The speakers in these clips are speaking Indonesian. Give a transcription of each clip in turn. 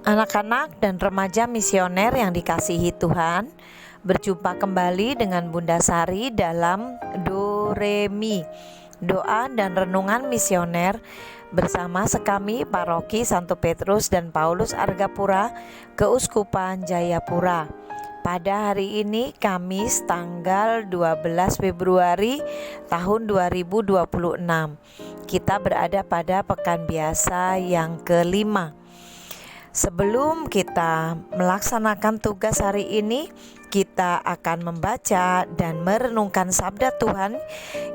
Anak-anak dan remaja misioner yang dikasihi Tuhan, berjumpa kembali dengan Bunda Sari dalam Do Re Mi, doa dan renungan misioner bersama sekami Paroki Santo Petrus dan Paulus Argapura, Keuskupan Jayapura. Pada hari ini Kamis tanggal 12 Februari tahun 2026. Kita berada pada pekan biasa yang kelima. Sebelum kita melaksanakan tugas hari ini, kita akan membaca dan merenungkan sabda Tuhan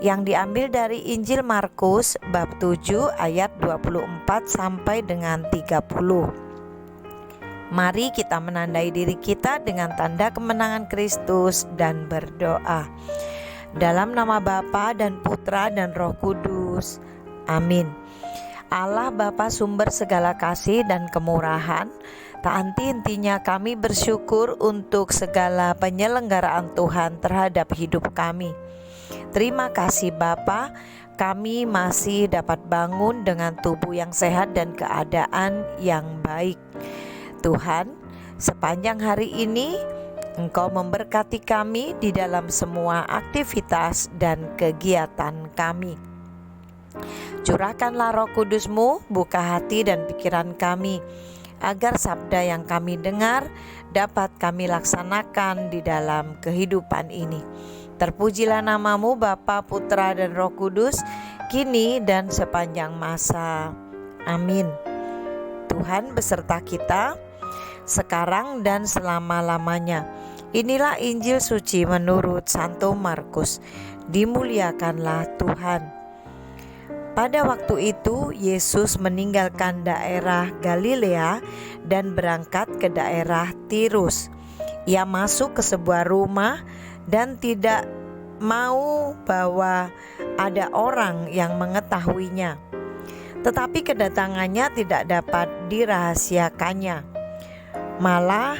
yang diambil dari Injil Markus bab 7 ayat 24 sampai dengan 30. Mari kita menandai diri kita dengan tanda kemenangan Kristus dan berdoa. Dalam nama Bapa dan Putra dan Roh Kudus. Amin. Allah Bapa sumber segala kasih dan kemurahan, tak henti-hentinya kami bersyukur untuk segala penyelenggaraan Tuhan terhadap hidup kami. Terima kasih Bapa, kami masih dapat bangun dengan tubuh yang sehat dan keadaan yang baik. Tuhan, sepanjang hari ini Engkau memberkati kami di dalam semua aktivitas dan kegiatan kami. Curahkanlah Roh Kudus-Mu, buka hati dan pikiran kami, agar sabda yang kami dengar dapat kami laksanakan di dalam kehidupan ini. Terpujilah nama-Mu Bapa, Putra dan Roh Kudus, kini dan sepanjang masa. Amin. Tuhan beserta kita, sekarang dan selama-lamanya. Inilah Injil suci menurut Santo Markus. Dimuliakanlah Tuhan. Pada waktu itu Yesus meninggalkan daerah Galilea dan berangkat ke daerah Tirus. Ia masuk ke sebuah rumah dan tidak mau bahwa ada orang yang mengetahuinya. Tetapi kedatangannya tidak dapat dirahasiakannya. Malah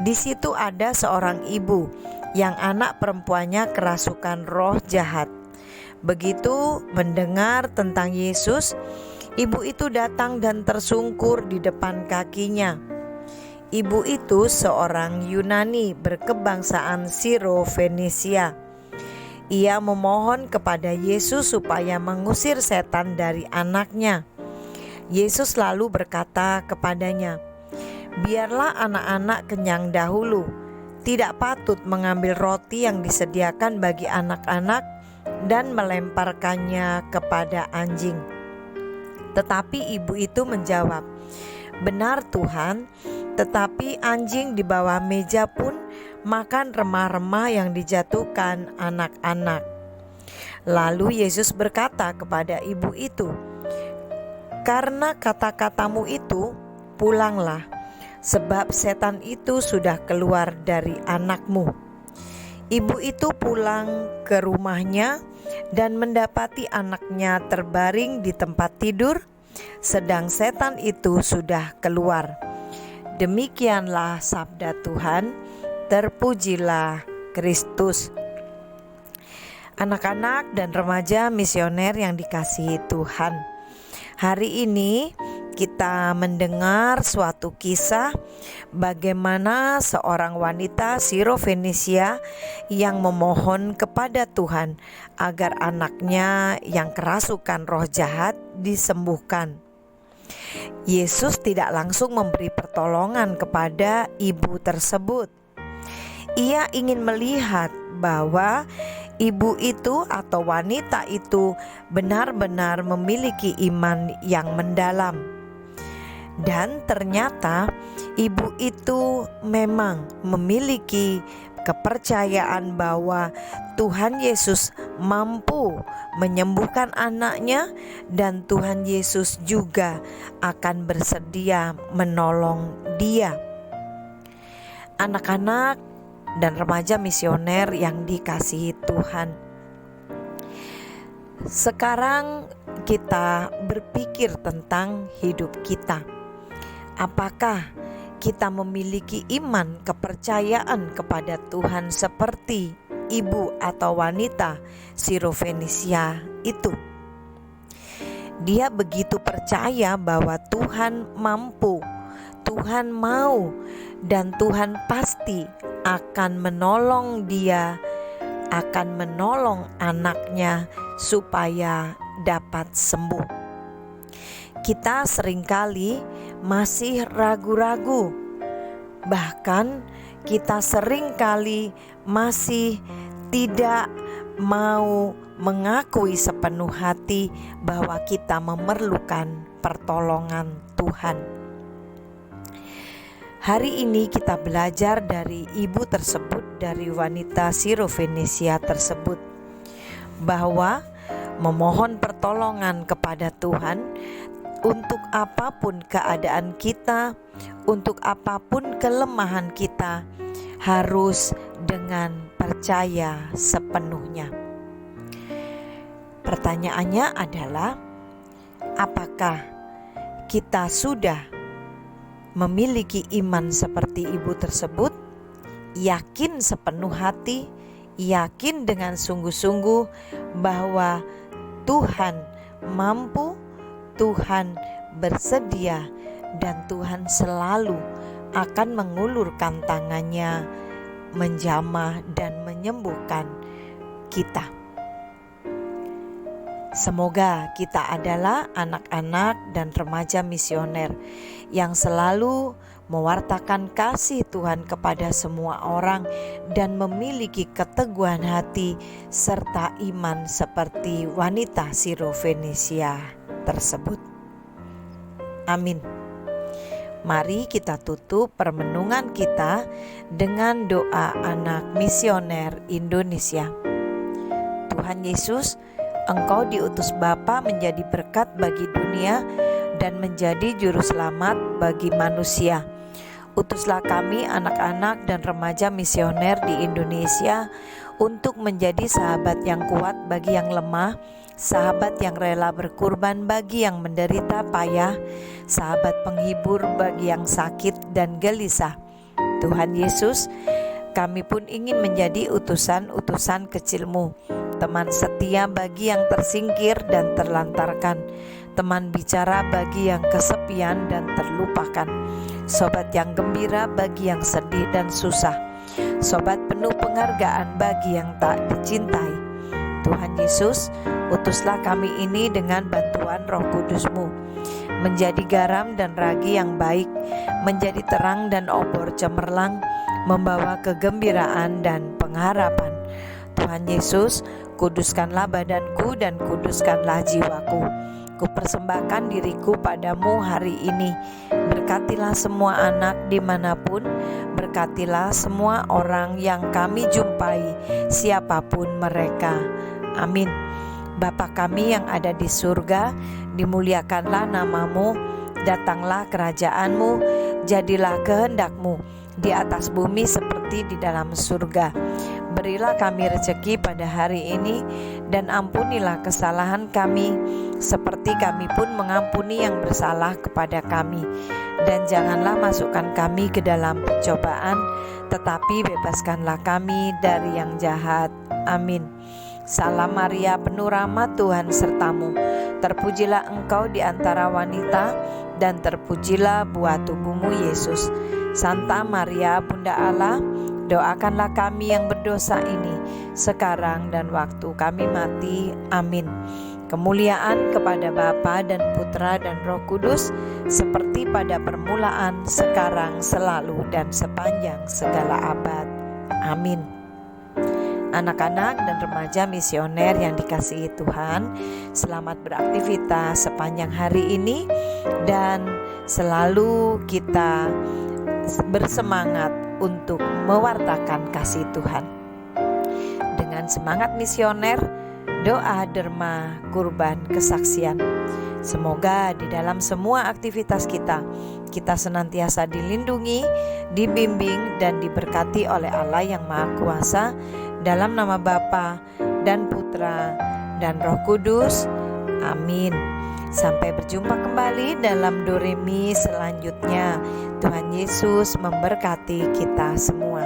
di situ ada seorang ibu yang anak perempuannya kerasukan roh jahat. Begitu mendengar tentang Yesus, ibu itu datang dan tersungkur di depan kakinya. Ibu itu seorang Yunani berkebangsaan Siro-Fenisia. Ia memohon kepada Yesus supaya mengusir setan dari anaknya. Yesus lalu berkata kepadanya, "Biarlah anak-anak kenyang dahulu. Tidak patut mengambil roti yang disediakan bagi anak-anak dan melemparkannya kepada anjing." Tetapi ibu itu menjawab, "Benar Tuhan, tetapi anjing di bawah meja pun makan remah-remah yang dijatuhkan anak-anak." Lalu Yesus berkata kepada ibu itu, "Karena kata-katamu itu, pulanglah, sebab setan itu sudah keluar dari anakmu." Ibu itu pulang ke rumahnya dan mendapati anaknya terbaring di tempat tidur, sedang setan itu sudah keluar. Demikianlah sabda Tuhan, terpujilah Kristus. Anak-anak dan remaja misioner yang dikasihi Tuhan, hari ini kita mendengar suatu kisah bagaimana seorang wanita Siro-Fenisia yang memohon kepada Tuhan agar anaknya yang kerasukan roh jahat disembuhkan. Yesus tidak langsung memberi pertolongan kepada ibu tersebut. Ia ingin melihat bahwa ibu itu atau wanita itu benar-benar memiliki iman yang mendalam. Dan ternyata ibu itu memang memiliki kepercayaan bahwa Tuhan Yesus mampu menyembuhkan anaknya dan Tuhan Yesus juga akan bersedia menolong dia. Anak-anak dan remaja misioner yang dikasihi Tuhan, sekarang kita berpikir tentang hidup kita. Apakah kita memiliki iman kepercayaan kepada Tuhan seperti ibu atau wanita Siro-Fenisia itu? Dia begitu percaya bahwa Tuhan mampu, Tuhan mau dan Tuhan pasti akan menolong dia, akan menolong anaknya supaya dapat sembuh. Kita seringkali masih ragu-ragu, bahkan kita seringkali masih tidak mau mengakui sepenuh hati bahwa kita memerlukan pertolongan Tuhan. Hari ini kita belajar dari ibu tersebut, dari wanita Sirofenisia tersebut, bahwa memohon pertolongan kepada Tuhan untuk apapun keadaan kita, untuk apapun kelemahan kita, harus dengan percaya sepenuhnya. Pertanyaannya adalah, apakah kita sudah memiliki iman seperti ibu tersebut? Yakin sepenuh hati, yakin dengan sungguh-sungguh bahwa Tuhan mampu, Tuhan bersedia, dan Tuhan selalu akan mengulurkan tangannya, menjamah dan menyembuhkan kita. Semoga kita adalah anak-anak dan remaja misioner yang selalu mewartakan kasih Tuhan kepada semua orang dan memiliki keteguhan hati serta iman seperti wanita Sirofenisia tersebut. Amin. Mari kita tutup permenungan kita dengan doa anak misioner Indonesia. Tuhan Yesus, Engkau diutus Bapa menjadi berkat bagi dunia dan menjadi juru selamat bagi manusia. Utuslah kami anak-anak dan remaja misioner di Indonesia untuk menjadi sahabat yang kuat bagi yang lemah, sahabat yang rela berkorban bagi yang menderita payah, sahabat penghibur bagi yang sakit dan gelisah. Tuhan Yesus, kami pun ingin menjadi utusan-utusan kecil-Mu, teman setia bagi yang tersingkir dan terlantarkan, teman bicara bagi yang kesepian dan terlupakan, sobat yang gembira bagi yang sedih dan susah, sobat penuh penghargaan bagi yang tak dicintai. Tuhan Yesus, utuslah kami ini dengan bantuan Roh Kudus-Mu, menjadi garam dan ragi yang baik, menjadi terang dan obor cemerlang, membawa kegembiraan dan pengharapan. Tuhan Yesus, kuduskanlah badanku dan kuduskanlah jiwaku. Kupersembahkan diriku padamu hari ini. Berkatilah semua anak dimanapun, berkatilah semua orang yang kami jumpai, siapapun mereka. Amin. Bapa kami yang ada di surga, dimuliakanlah namamu, datanglah kerajaanmu, jadilah kehendakmu di atas bumi seperti di dalam surga. Berilah kami rezeki pada hari ini, dan ampunilah kesalahan kami, seperti kami pun mengampuni yang bersalah kepada kami. Dan janganlah masukkan kami ke dalam pencobaan, tetapi bebaskanlah kami dari yang jahat. Amin. Salam Maria, penuh rahmat, Tuhan sertamu. Terpujilah engkau di antara wanita, dan terpujilah buah tubuhmu Yesus. Santa Maria, Bunda Allah, doakanlah kami yang berdosa ini, sekarang dan waktu kami mati. Amin. Kemuliaan kepada Bapa dan Putra dan Roh Kudus, seperti pada permulaan, sekarang, selalu, dan sepanjang segala abad. Amin. Anak-anak dan remaja misioner yang dikasihi Tuhan, selamat beraktivitas sepanjang hari ini, dan selalu kita bersemangat untuk mewartakan kasih Tuhan. Dengan semangat misioner, doa, derma, kurban, kesaksian. Semoga di dalam semua aktivitas kita senantiasa dilindungi, dibimbing, dan diberkati oleh Allah yang Maha Kuasa, dalam nama Bapa dan Putra dan Roh Kudus. Amin. Sampai berjumpa kembali dalam Doremi selanjutnya. Tuhan Yesus memberkati kita semua.